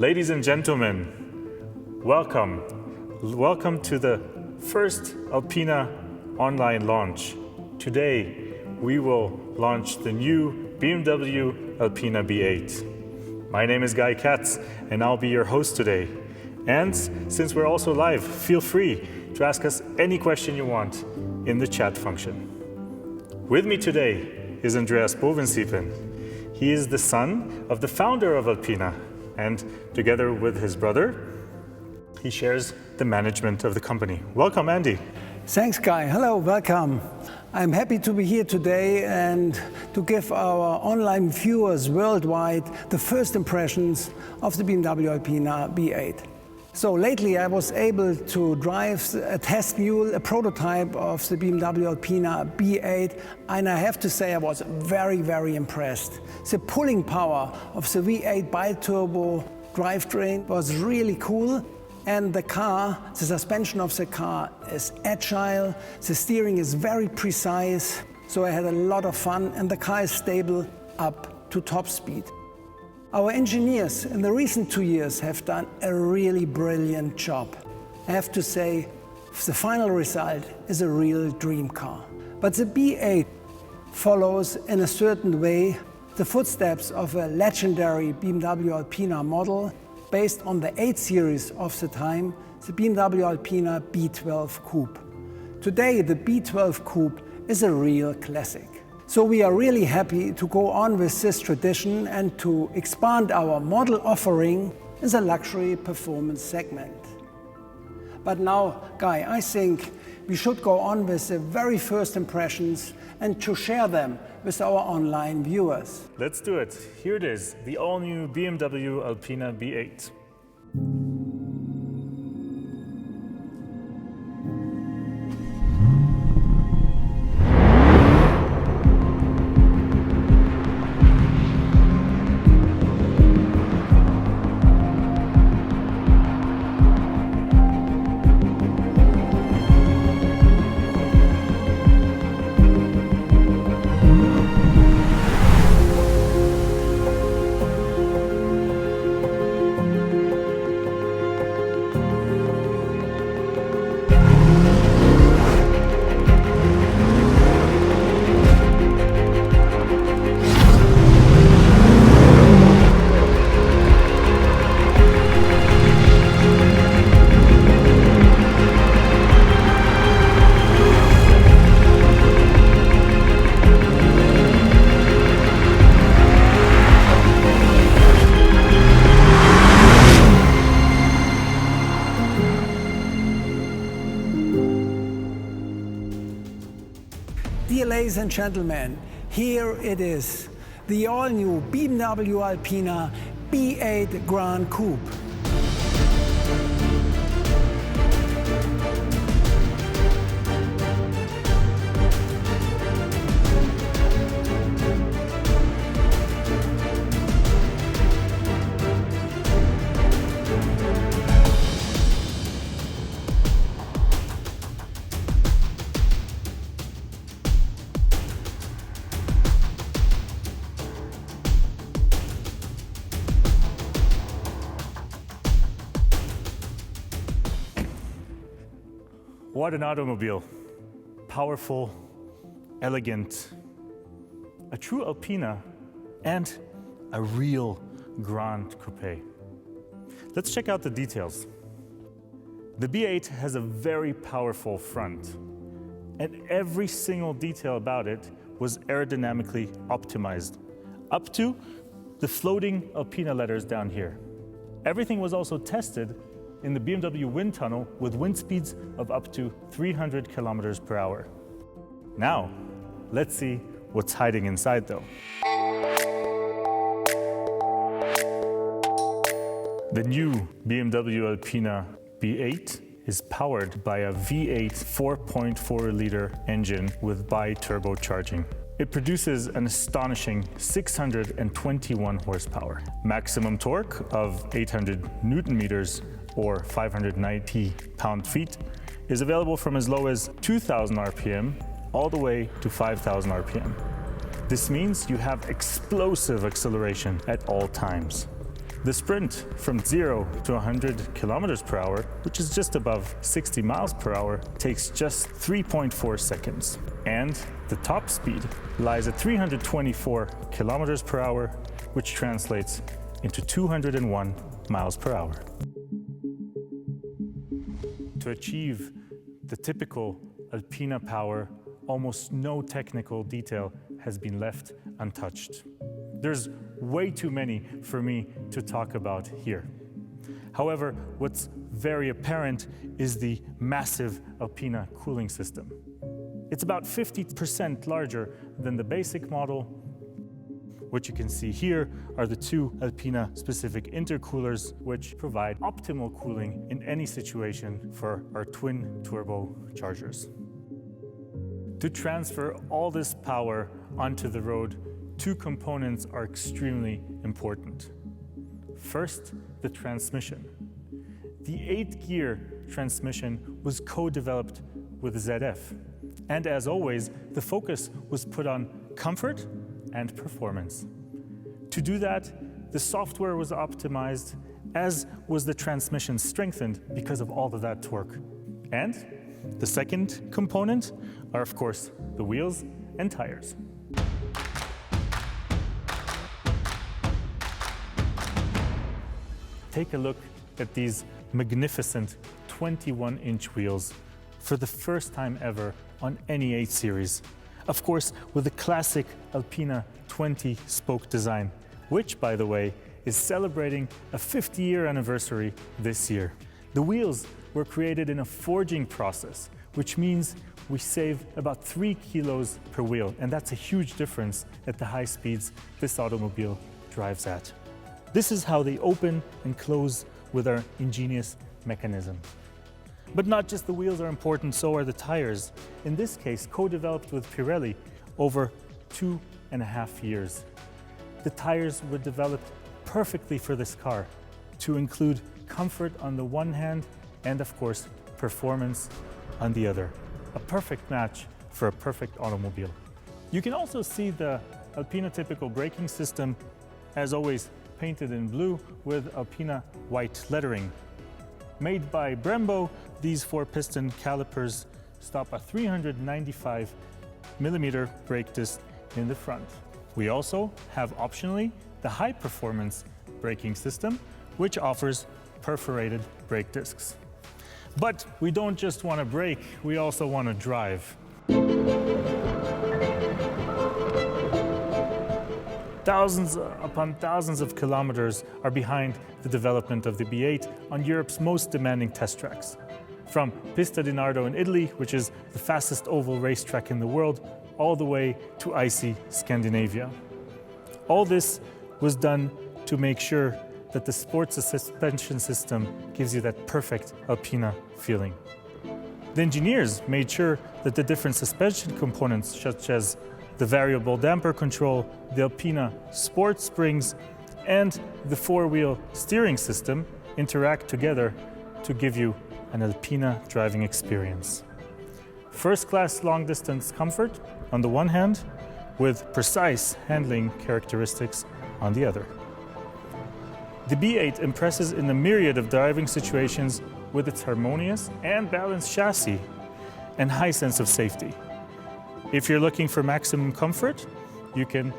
Ladies and gentlemen, welcome. Welcome to the first Alpina online launch. Today, we will launch the new BMW ALPINA B8. My name is Guy Katz, and I'll be your host today. And since we're also live, feel free to ask us any question you want in the chat function. With me today is Andreas Bovensiepen. He is the son of the founder of Alpina, and together with his brother, he shares the management of the company. Welcome, Andy. Thanks, Guy. Hello, welcome. I'm happy to be here today and to give our online viewers worldwide the first impressions of the BMW ALPINA B8. So lately I was able to drive a test mule, a prototype of the BMW ALPINA B8, and I have to say I was very, very impressed. The pulling power of the V8 bi-turbo drivetrain was really cool, and the suspension of the car is agile, the steering is very precise, so I had a lot of fun, and the car is stable up to top speed. Our engineers in the recent 2 years have done a really brilliant job. I have to say, the final result is a real dream car. But the B8 follows in a certain way the footsteps of a legendary BMW ALPINA model based on the 8 series of the time, the BMW ALPINA B12 Coupe. Today, the B12 Coupe is a real classic. So we are really happy to go on with this tradition and to expand our model offering in the luxury performance segment. But now, Guy, I think we should go on with the very first impressions and to share them with our online viewers. Let's do it. Here it is, the all-new BMW ALPINA B8. Dear ladies and gentlemen, here it is, the all-new BMW ALPINA B8 Gran Coupe. What an automobile. Powerful, elegant, a true Alpina, and a real Gran Coupé. Let's check out the details. The B8 has a very powerful front, and every single detail about it was aerodynamically optimized, up to the floating Alpina letters down here. Everything was also tested in the BMW wind tunnel with wind speeds of up to 300 kilometers per hour. Now, let's see what's hiding inside though. The new BMW ALPINA B8 is powered by a V8 4.4-liter engine with bi-turbo charging. It produces an astonishing 621 horsepower, maximum torque of 800 Newton meters or 590 pound-feet is available from as low as 2,000 RPM all the way to 5,000 RPM. This means you have explosive acceleration at all times. The sprint from 0 to 100 kilometers per hour, which is just above 60 miles per hour, takes just 3.4 seconds. And the top speed lies at 324 kilometers per hour, which translates into 201 miles per hour. To achieve the typical Alpina power, almost no technical detail has been left untouched. There's way too many for me to talk about here. However, what's very apparent is the massive Alpina cooling system. It's about 50% larger than the basic model. What you can see here are the two Alpina-specific intercoolers, which provide optimal cooling in any situation for our twin turbo chargers. To transfer all this power onto the road, two components are extremely important. First, the transmission. The 8-gear transmission was co-developed with ZF. And as always, the focus was put on comfort and performance. To do that, the software was optimized, as was the transmission strengthened because of all of that torque. And the second component are, of course, the wheels and tires. Take a look at these magnificent 21-inch wheels for the first time ever on any 8 Series. Of course, with the classic Alpina 20-spoke design, which, by the way, is celebrating a 50-year anniversary this year. The wheels were created in a forging process, which means we save about 3 kilos per wheel, and that's a huge difference at the high speeds this automobile drives at. This is how they open and close with our ingenious mechanism. But not just the wheels are important, so are the tires. In this case, co-developed with Pirelli over 2.5 years. The tires were developed perfectly for this car to include comfort on the one hand and, of course, performance on the other. A perfect match for a perfect automobile. You can also see the Alpina typical braking system, as always, painted in blue with Alpina white lettering. Made by Brembo, these 4-piston calipers stop a 395 millimeter brake disc in the front. We also have optionally the high-performance braking system, which offers perforated brake discs. But we don't just want to brake, we also want to drive. Thousands upon thousands of kilometers are behind the development of the B8 on Europe's most demanding test tracks. From Pista di Nardo in Italy, which is the fastest oval racetrack in the world, all the way to icy Scandinavia. All this was done to make sure that the sports suspension system gives you that perfect Alpina feeling. The engineers made sure that the different suspension components, such as the variable damper control, the Alpina sport springs, and the 4-wheel steering system interact together to give you an Alpina driving experience. First-class long-distance comfort on the one hand, with precise handling characteristics on the other. The B8 impresses in a myriad of driving situations with its harmonious and balanced chassis and high sense of safety. If you're looking for maximum comfort, you can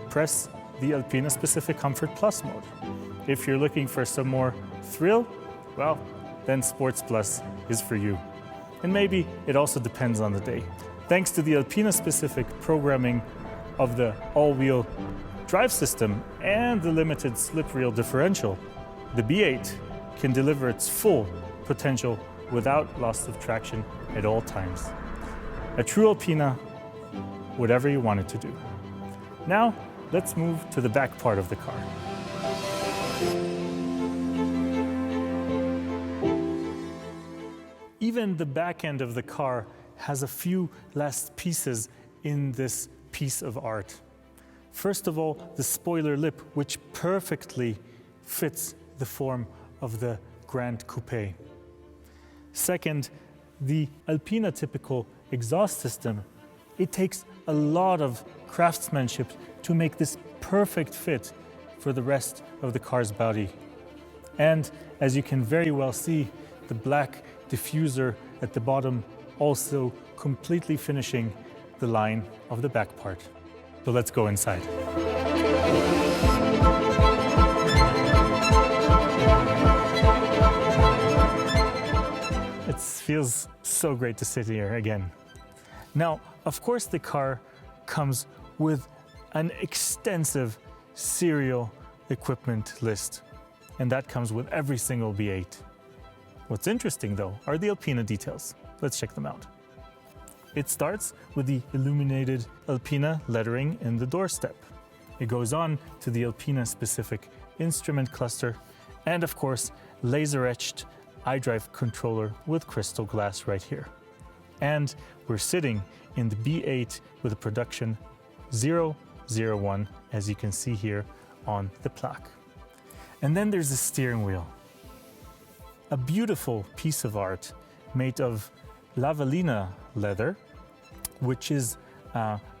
press the Alpina Specific Comfort Plus mode. If you're looking for some more thrill, well, then Sports Plus is for you. And maybe it also depends on the day. Thanks to the Alpina specific programming of the all-wheel drive system and the limited slip reel differential, the B8 can deliver its full potential without loss of traction at all times. A true Alpina, whatever you want it to do. Now, let's move to the back part of the car. Even the back end of the car has a few last pieces in this piece of art. First of all, the spoiler lip, which perfectly fits the form of the Gran Coupé. Second, the Alpina typical exhaust system. It takes a lot of craftsmanship to make this perfect fit for the rest of the car's body. And as you can very well see, the black diffuser at the bottom also completely finishing the line of the back part. So let's go inside. It feels so great to sit here again. Now, of course, the car comes with an extensive serial equipment list, and that comes with every single B8. What's interesting, though, are the Alpena details. Let's check them out. It starts with the illuminated Alpena lettering in the doorstep. It goes on to the Alpena-specific instrument cluster, and of course, laser-etched iDrive controller with crystal glass right here. And we're sitting in the B8 with a production 001, as you can see here on the plaque. And then there's the steering wheel. A beautiful piece of art made of lavellina leather, which is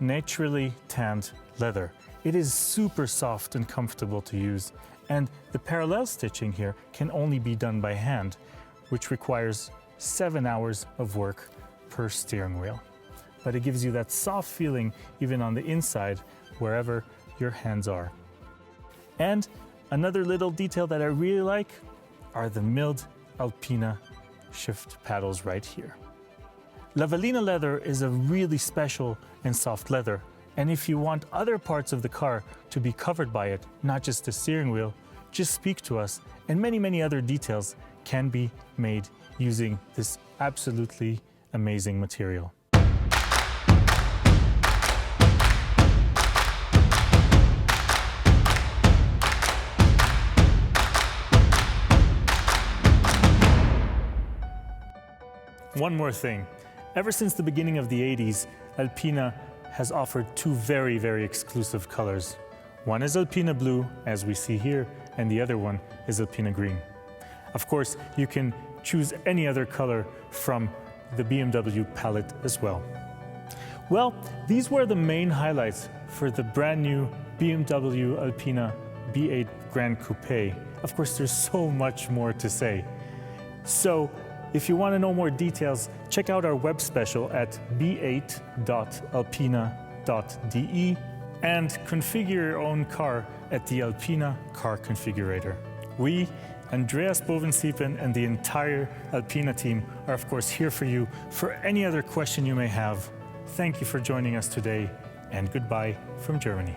naturally tanned leather. It is super soft and comfortable to use, and the parallel stitching here can only be done by hand, which requires 7 hours of work per steering wheel. But it gives you that soft feeling even on the inside, wherever your hands are. And another little detail that I really like are the milled Alpena shift paddles right here. Lavellina leather is a really special and soft leather, and if you want other parts of the car to be covered by it, not just the steering wheel, just speak to us, and many other details can be made using this absolutely amazing material. One more thing. Ever since the beginning of the 80s, Alpena has offered two very exclusive colors. One is Alpena blue, as we see here, and the other one is Alpena green. Of course, you can choose any other color from the BMW palette as well. Well, these were the main highlights for the brand new BMW Alpina B8 Gran Coupé. Of course, there's so much more to say. So, if you want to know more details, check out our web special at b8.alpina.de and configure your own car at the Alpena Car Configurator. We, Andreas Bovensiepen, and the entire Alpena team are of course here for you for any other question you may have. Thank you for joining us today, and goodbye from Germany.